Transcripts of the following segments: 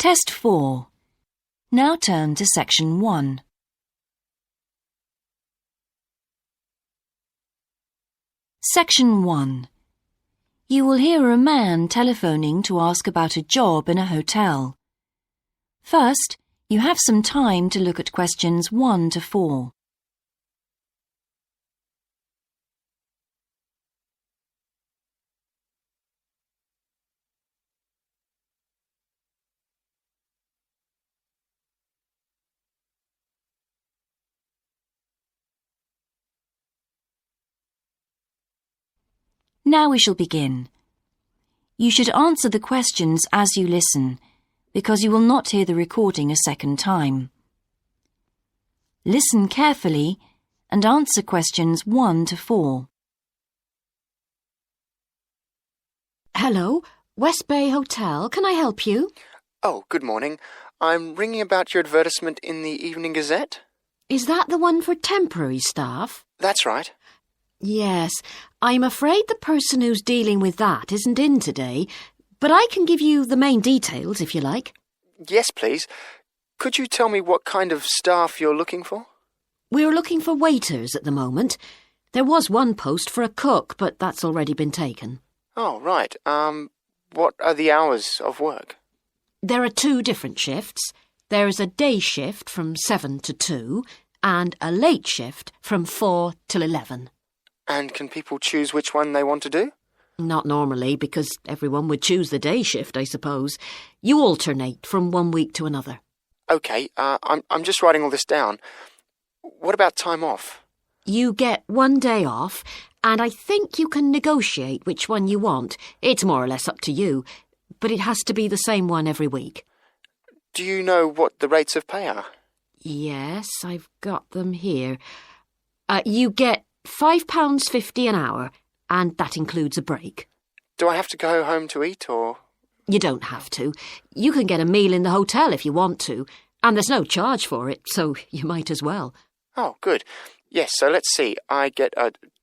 Test 4. Now turn to Section 1. Section 1. You will hear a man telephoning to ask about a job in a hotel. First, you have some time to look at questions 1 to 4. Now we shall begin. You should answer the questions as you listen, because you will not hear the recording a second time. Listen carefully and answer questions 1 to 4. Hello, West Bay Hotel. Can I help you? Oh, good morning. I'm ringing about your advertisement in the Evening Gazette. Is that the one for temporary staff? That's right. Yes, I'm afraid the person who's dealing with that isn't in today, but I can give you the main details if you like. Yes, please. Could you tell me what kind of staff you're looking for? We're looking for waiters at the moment. There was one post for a cook, but that's already been taken. Oh, right. What are the hours of work? There are 2 different shifts. There's a day shift from 7 to 2 and a late shift from 4 till 11. And can people choose which one they want to do? Not normally, because everyone would choose the day shift, I suppose. You alternate from one week to another. OK, I'm just writing all this down. What about time off? You get 1 day off, and I think you can negotiate which one you want. It's more or less up to you, but it has to be the same one every week. Do you know what the rates of pay are? Yes, I've got them here. You get £5.50 an hour, and that includes a break. Do I have to go home to eat, or...? You don't have to. You can get a meal in the hotel if you want to, and there's no charge for it, so you might as well. Oh, good. Yes, so let's see. I get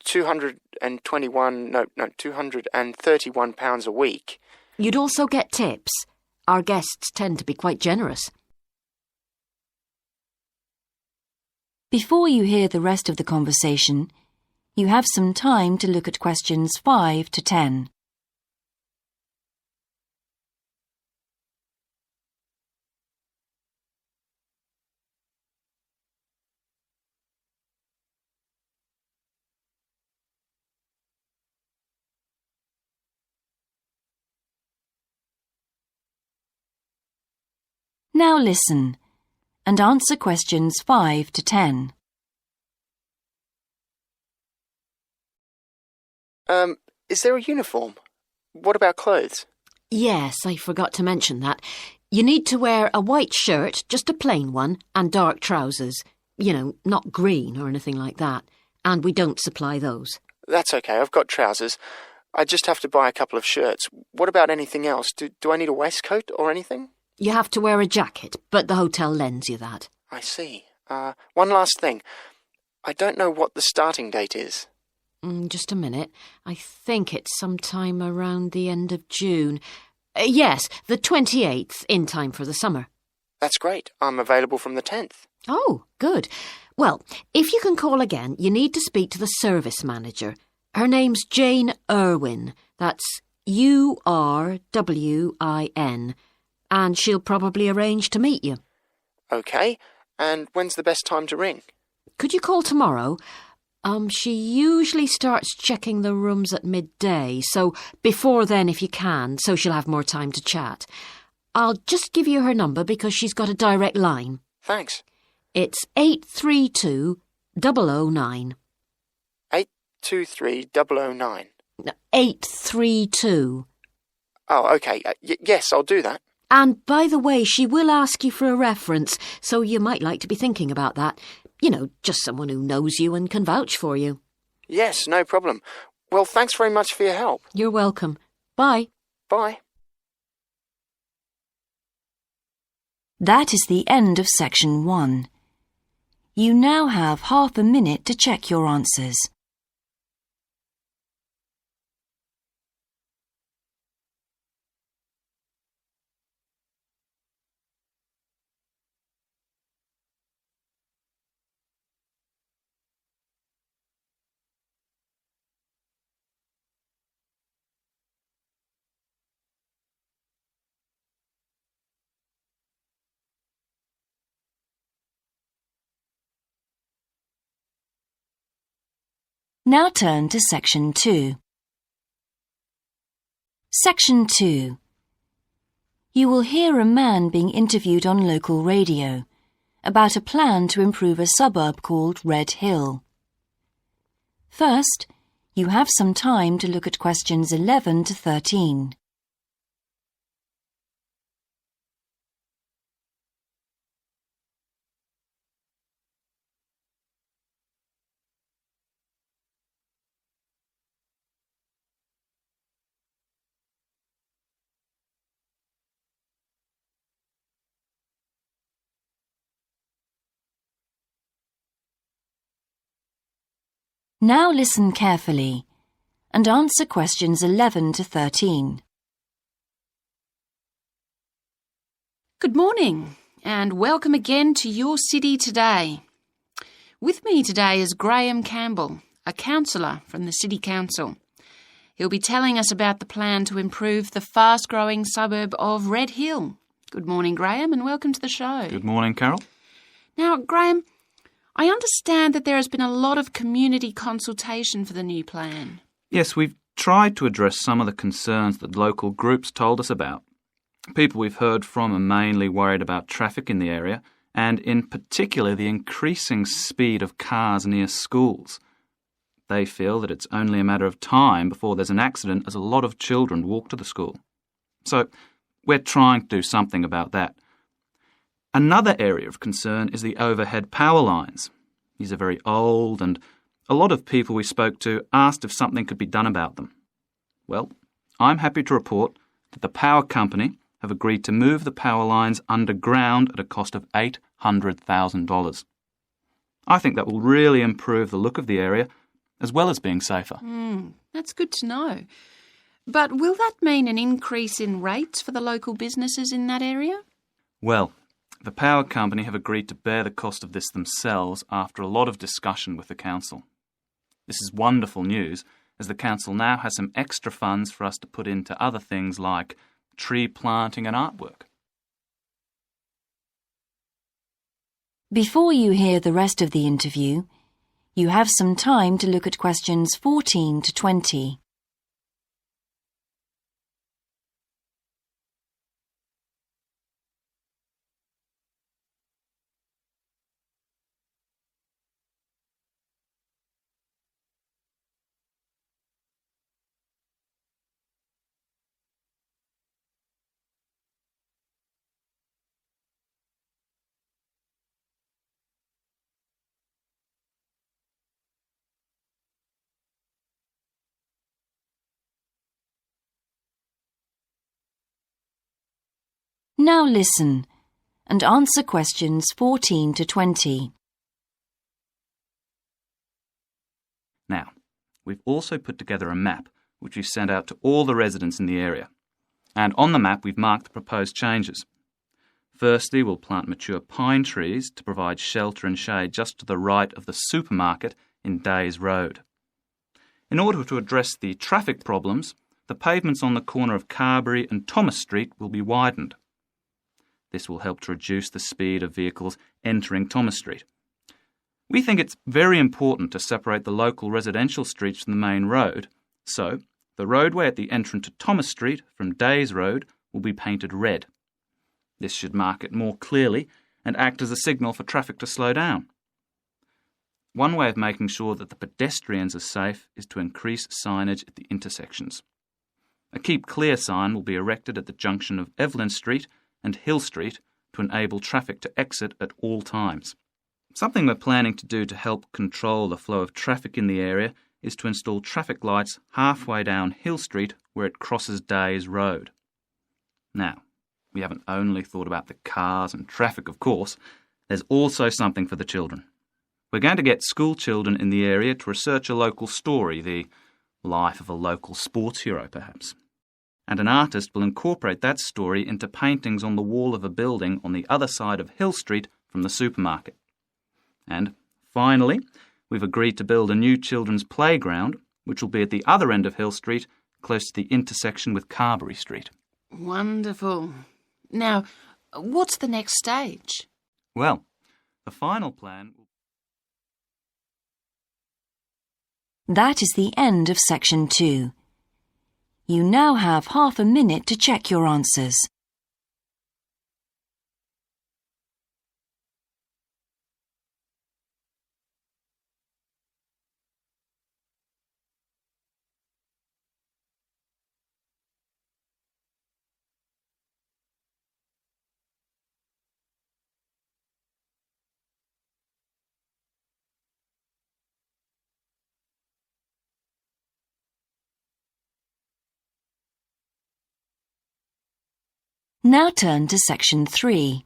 £231 a week. You'd also get tips. Our guests tend to be quite generous. Before you hear the rest of the conversation, you have some time to look at questions 5 to 10. Now listen and answer questions 5 to 10. Is there a uniform? What about clothes? Yes, I forgot to mention that. You need to wear a white shirt, just a plain one, and dark trousers. You know, not green or anything like that. And we don't supply those. That's okay, I've got trousers. I just have to buy a couple of shirts. What about anything else? Do I need a waistcoat or anything? You have to wear a jacket, but the hotel lends you that. I see. One last thing. I don't know what the starting date is. Just a minute. I think it's sometime around the end of June. Yes, the 28th, in time for the summer. That's great. I'm available from the 10th. Oh, good. Well, if you can call again, you need to speak to the service manager. Her name's Jane Irwin. That's Urwin. And she'll probably arrange to meet you. OK. And when's the best time to ring? Could you call tomorrow? She usually starts checking the rooms at midday, so before then if you can, so she'll have more time to chat. I'll just give you her number because she's got a direct line. Thanks. It's 832-009. 823-009. 832. Oh, OK. Yes, I'll do that. And by the way, she will ask you for a reference, so you might like to be thinking about that. You know, just someone who knows you and can vouch for you. Yes, no problem. Well, thanks very much for your help. You're welcome. Bye. Bye. That is the end of Section 1. You now have half a minute to check your answers. Now turn to Section 2. Section 2. You will hear a man being interviewed on local radio about a plan to improve a suburb called Red Hill. First, you have some time to look at questions 11 to 13. Now listen carefully and answer questions 11 to 13. Good morning and welcome again to Your City Today. With me today is Graham Campbell, a councillor from the City Council. He'll be telling us about the plan to improve the fast-growing suburb of Red Hill. Good morning, Graham, and welcome to the show. Good morning, Carol. Now, Graham, I understand that there has been a lot of community consultation for the new plan. Yes, we've tried to address some of the concerns that local groups told us about. People we've heard from are mainly worried about traffic in the area and in particular the increasing speed of cars near schools. They feel that it's only a matter of time before there's an accident as a lot of children walk to the school. So we're trying to do something about that. Another area of concern is the overhead power lines. These are very old and a lot of people we spoke to asked if something could be done about them. Well, I'm happy to report that the power company have agreed to move the power lines underground at a cost of $800,000. I think that will really improve the look of the area as well as being safer. That's good to know. But will that mean an increase in rates for the local businesses in that area? Well, the power company have agreed to bear the cost of this themselves after a lot of discussion with the council. This is wonderful news, as the council now has some extra funds for us to put into other things like tree planting and artwork. Before you hear the rest of the interview, you have some time to look at questions 14 to 20. Now listen and answer questions 14 to 20. Now, we've also put together a map which we've sent out to all the residents in the area. And on the map we've marked the proposed changes. Firstly, we'll plant mature pine trees to provide shelter and shade just to the right of the supermarket in Days Road. In order to address the traffic problems, the pavements on the corner of Carberry and Thomas Street will be widened. This will help to reduce the speed of vehicles entering Thomas Street. We think it's very important to separate the local residential streets from the main road, so the roadway at the entrance to Thomas Street from Days Road will be painted red. This should mark it more clearly and act as a signal for traffic to slow down. One way of making sure that the pedestrians are safe is to increase signage at the intersections. A Keep Clear sign will be erected at the junction of Evelyn Street and Hill Street to enable traffic to exit at all times. Something we're planning to do to help control the flow of traffic in the area is to install traffic lights halfway down Hill Street where it crosses Days Road. Now, we haven't only thought about the cars and traffic, of course. There's also something for the children. We're going to get school children in the area to research a local story, the life of a local sports hero, perhaps. And an artist will incorporate that story into paintings on the wall of a building on the other side of Hill Street from the supermarket. And finally, we've agreed to build a new children's playground, which will be at the other end of Hill Street, close to the intersection with Carberry Street. Wonderful. Now, what's the next stage? Well, the final plan... That is the end of section 2. You now have half a minute to check your answers. Now turn to section 3.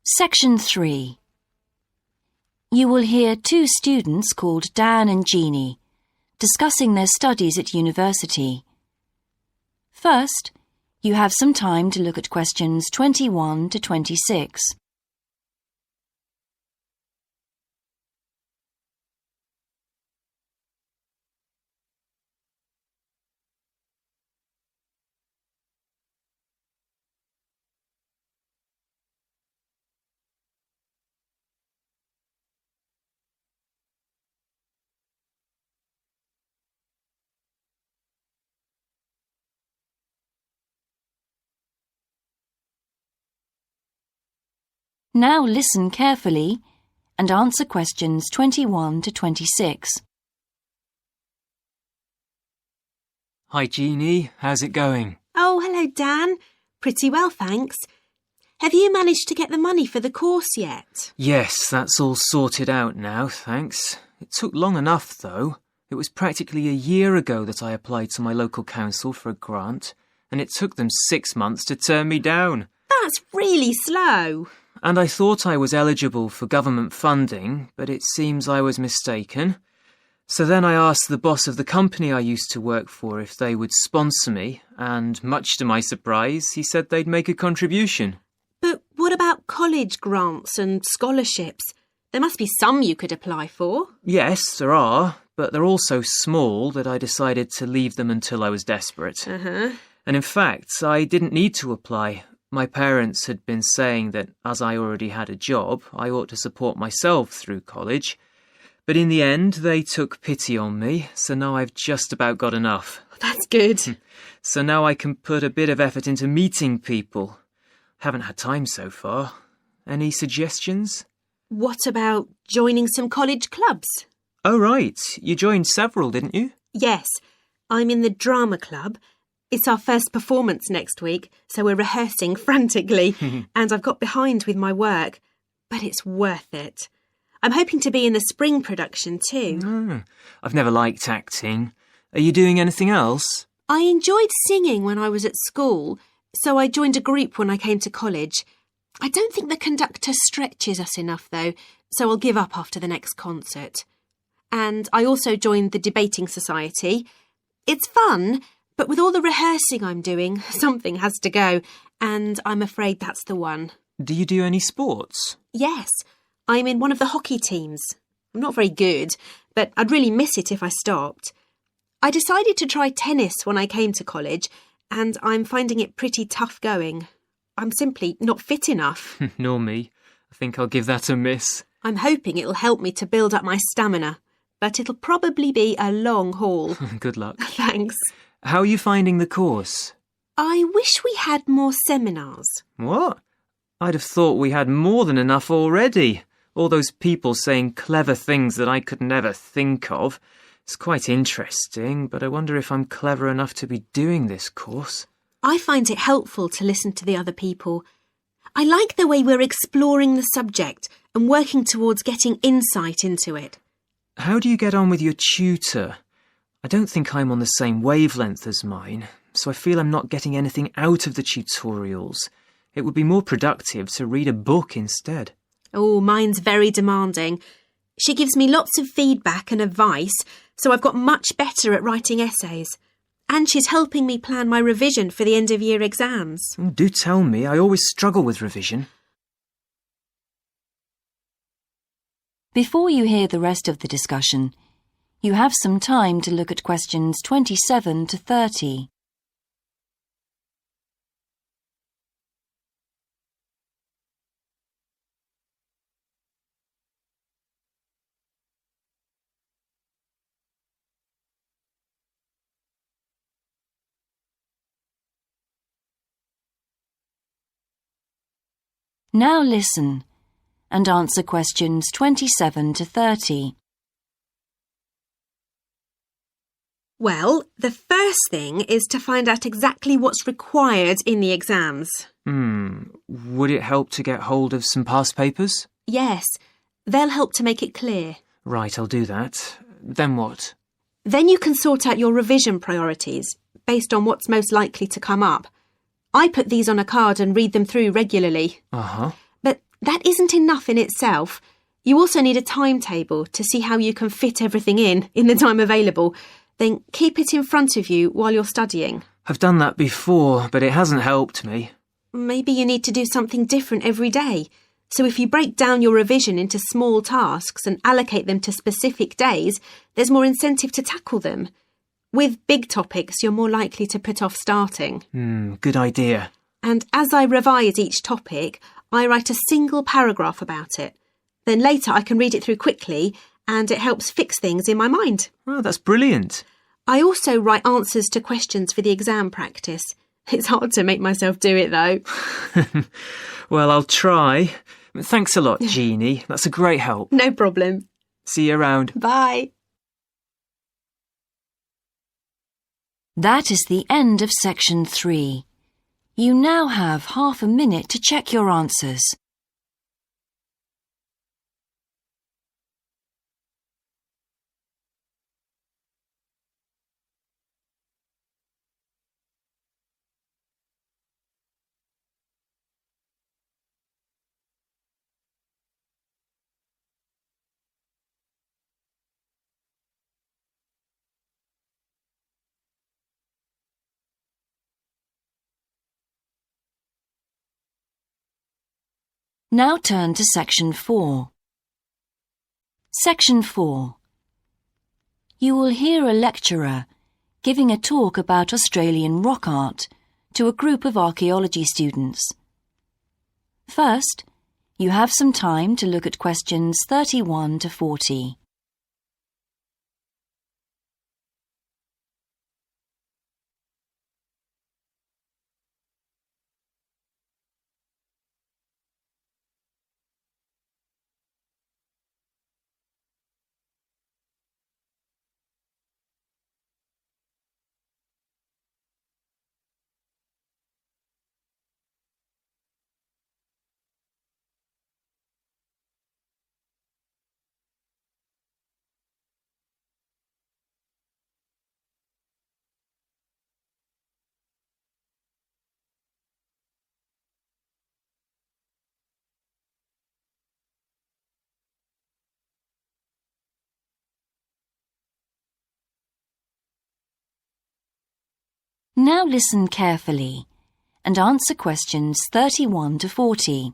Section 3. You will hear two students called Dan and Jeannie discussing their studies at university. First, you have some time to look at questions 21 to 26. Now listen carefully and answer questions 21 to 26. Hi Jeannie, how's it going? Oh, hello Dan. Pretty well, thanks. Have you managed to get the money for the course yet? Yes, that's all sorted out now, thanks. It took long enough though. It was practically a year ago that I applied to my local council for a grant, and it took them 6 months to turn me down. That's really slow. And I thought I was eligible for government funding, but it seems I was mistaken. So then I asked the boss of the company I used to work for if they would sponsor me, and much to my surprise, he said they'd make a contribution. But what about college grants and scholarships? There must be some you could apply for. Yes, there are, but they're all so small that I decided to leave them until I was desperate. And in fact, I didn't need to apply. My parents had been saying that as I already had a job, I ought to support myself through college. But in the end, they took pity on me, so now I've just about got enough. That's good. So now I can put a bit of effort into meeting people. Haven't had time so far. Any suggestions? What about joining some college clubs? Oh, right. You joined several, didn't you? Yes, I'm in the drama club. It's our first performance next week, so we're rehearsing frantically, and I've got behind with my work, but it's worth it. I'm hoping to be in the spring production too. I've never liked acting. Are you doing anything else? I enjoyed singing when I was at school, so I joined a group when I came to college. I don't think the conductor stretches us enough though, so I'll give up after the next concert. And I also joined the debating society. It's fun, but with all the rehearsing I'm doing, something has to go, and I'm afraid that's the one. Do you do any sports? Yes, I'm in one of the hockey teams. I'm not very good, but I'd really miss it if I stopped. I decided to try tennis when I came to college, and I'm finding it pretty tough going. I'm simply not fit enough. Nor me. I think I'll give that a miss. I'm hoping it'll help me to build up my stamina, but it'll probably be a long haul. Good luck. Thanks. How are you finding the course? I wish we had more seminars. What? I'd have thought we had more than enough already. All those people saying clever things that I could never think of. It's quite interesting, but I wonder if I'm clever enough to be doing this course. I find it helpful to listen to the other people. I like the way we're exploring the subject and working towards getting insight into it. How do you get on with your tutor? I don't think I'm on the same wavelength as mine, so I feel I'm not getting anything out of the tutorials. It would be more productive to read a book instead. Oh, mine's very demanding. She gives me lots of feedback and advice, so I've got much better at writing essays. And she's helping me plan my revision for the end-of-year exams. Do tell me, I always struggle with revision. Before you hear the rest of the discussion, you have some time to look at questions 27 to 30. Now listen and answer questions 27 to 30. Well, the first thing is to find out exactly what's required in the exams. Would it help to get hold of some past papers? Yes, they'll help to make it clear. Right, I'll do that. Then what? Then you can sort out your revision priorities based on what's most likely to come up. I put these on a card and read them through regularly. But that isn't enough in itself. You also need a timetable to see how you can fit everything in the time available. Then keep it in front of you while you're studying. I've done that before, but it hasn't helped me. Maybe you need to do something different every day. So if you break down your revision into small tasks and allocate them to specific days, there's more incentive to tackle them. With big topics, you're more likely to put off starting. Good idea. And as I revise each topic, I write a single paragraph about it. Then later I can read it through quickly and it helps fix things in my mind. Oh, that's brilliant. I also write answers to questions for the exam practice. It's hard to make myself do it though. Well, I'll try. Thanks a lot, Jeannie. That's a great help. No problem. See you around. Bye. That is the end of section 3. You now have half a minute to check your answers. Now turn to section 4. Section 4. You will hear a lecturer giving a talk about Australian rock art to a group of archaeology students. First, you have some time to look at questions 31 to 40. Now listen carefully and answer questions 31 to 40.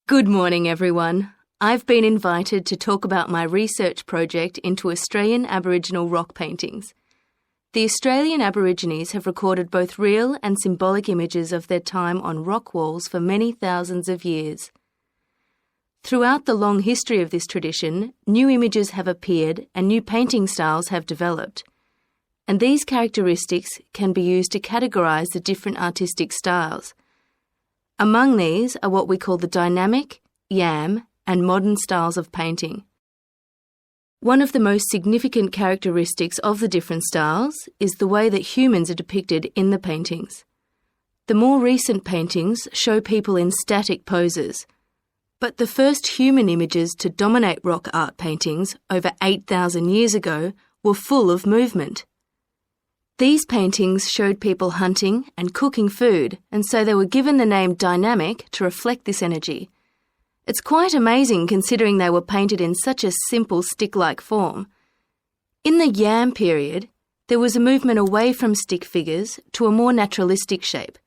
Good morning, everyone. I've been invited to talk about my research project into Australian Aboriginal rock paintings. The Australian Aborigines have recorded both real and symbolic images of their time on rock walls for many thousands of years. Throughout the long history of this tradition, new images have appeared and new painting styles have developed. And these characteristics can be used to categorise the different artistic styles. Among these are what we call the dynamic, Yam, and modern styles of painting. One of the most significant characteristics of the different styles is the way that humans are depicted in the paintings. The more recent paintings show people in static poses, but the first human images to dominate rock art paintings over 8,000 years ago were full of movement. These paintings showed people hunting and cooking food, and so they were given the name dynamic to reflect this energy. It's quite amazing considering they were painted in such a simple stick-like form. In the Yam period, there was a movement away from stick figures to a more naturalistic shape.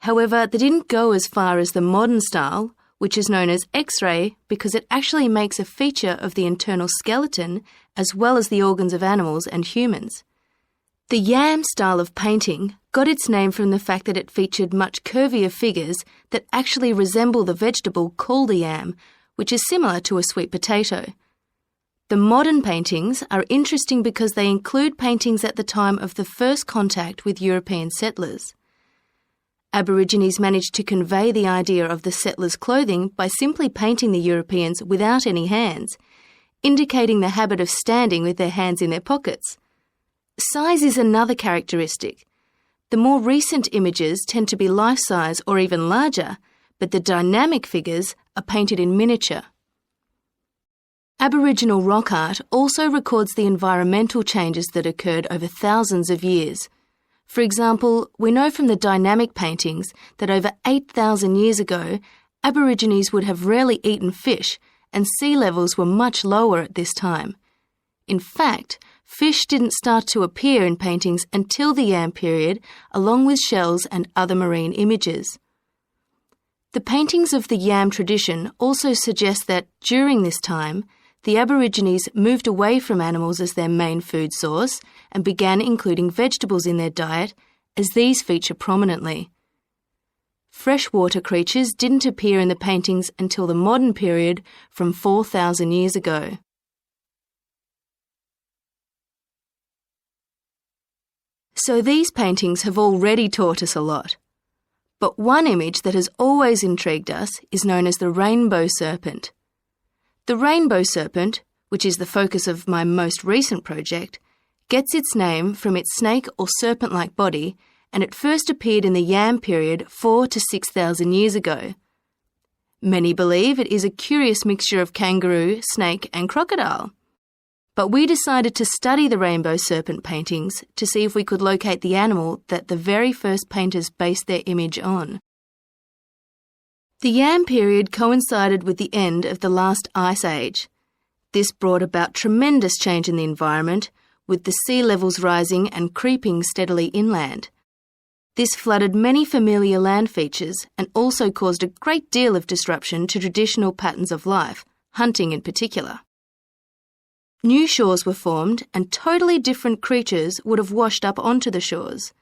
However, they didn't go as far as the modern style, which is known as X-ray because it actually makes a feature of the internal skeleton as well as the organs of animals and humans. The Yam style of painting got its name from the fact that it featured much curvier figures that actually resemble the vegetable called a yam, which is similar to a sweet potato. The modern paintings are interesting because they include paintings at the time of the first contact with European settlers. Aborigines managed to convey the idea of the settlers' clothing by simply painting the Europeans without any hands, indicating the habit of standing with their hands in their pockets. Size is another characteristic. The more recent images tend to be life-size or even larger, but the dynamic figures are painted in miniature. Aboriginal rock art also records the environmental changes that occurred over thousands of years. For example, we know from the dynamic paintings that over 8,000 years ago, Aborigines would have rarely eaten fish, and sea levels were much lower at this time. In fact, fish didn't start to appear in paintings until the Yam period, along with shells and other marine images. The paintings of the Yam tradition also suggest that, during this time, the Aborigines moved away from animals as their main food source and began including vegetables in their diet, as these feature prominently. Freshwater creatures didn't appear in the paintings until the modern period from 4,000 years ago. So these paintings have already taught us a lot. But one image that has always intrigued us is known as the rainbow serpent. The rainbow serpent, which is the focus of my most recent project, gets its name from its snake or serpent-like body, and it first appeared in the Yam period 4,000 to 6,000 years ago. Many believe it is a curious mixture of kangaroo, snake and crocodile. But we decided to study the rainbow serpent paintings to see if we could locate the animal that the very first painters based their image on. The Yam period coincided with the end of the last ice age. This brought about tremendous change in the environment, with the sea levels rising and creeping steadily inland. This flooded many familiar land features and also caused a great deal of disruption to traditional patterns of life, hunting in particular. New shores were formed and totally different creatures would have washed up onto the shores.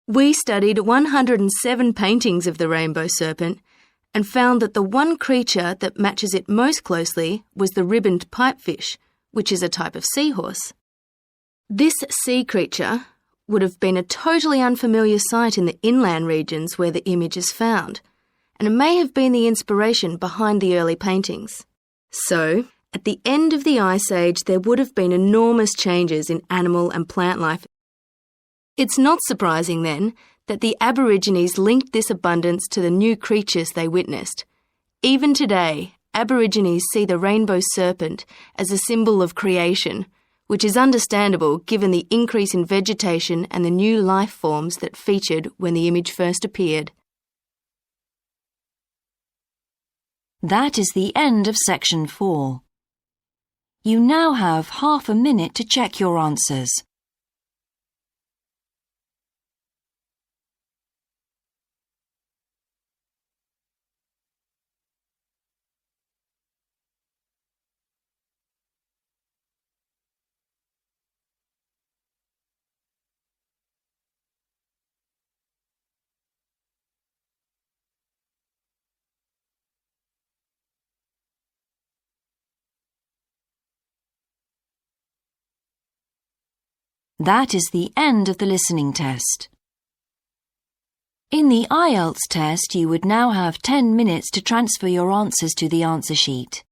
We studied 107 paintings of the rainbow serpent and found that the one creature that matches it most closely was the ribboned pipefish, which is a type of seahorse. This sea creature would have been a totally unfamiliar sight in the inland regions where the image is found, and it may have been the inspiration behind the early paintings. So, at the end of the Ice Age, there would have been enormous changes in animal and plant life. It's not surprising, then, that the Aborigines linked this abundance to the new creatures they witnessed. Even today, Aborigines see the rainbow serpent as a symbol of creation, which is understandable given the increase in vegetation and the new life forms that featured when the image first appeared. That is the end of section 4. You now have half a minute to check your answers. That is the end of the listening test. In the Ielts test, you would now have 10 minutes to transfer your answers to the answer sheet.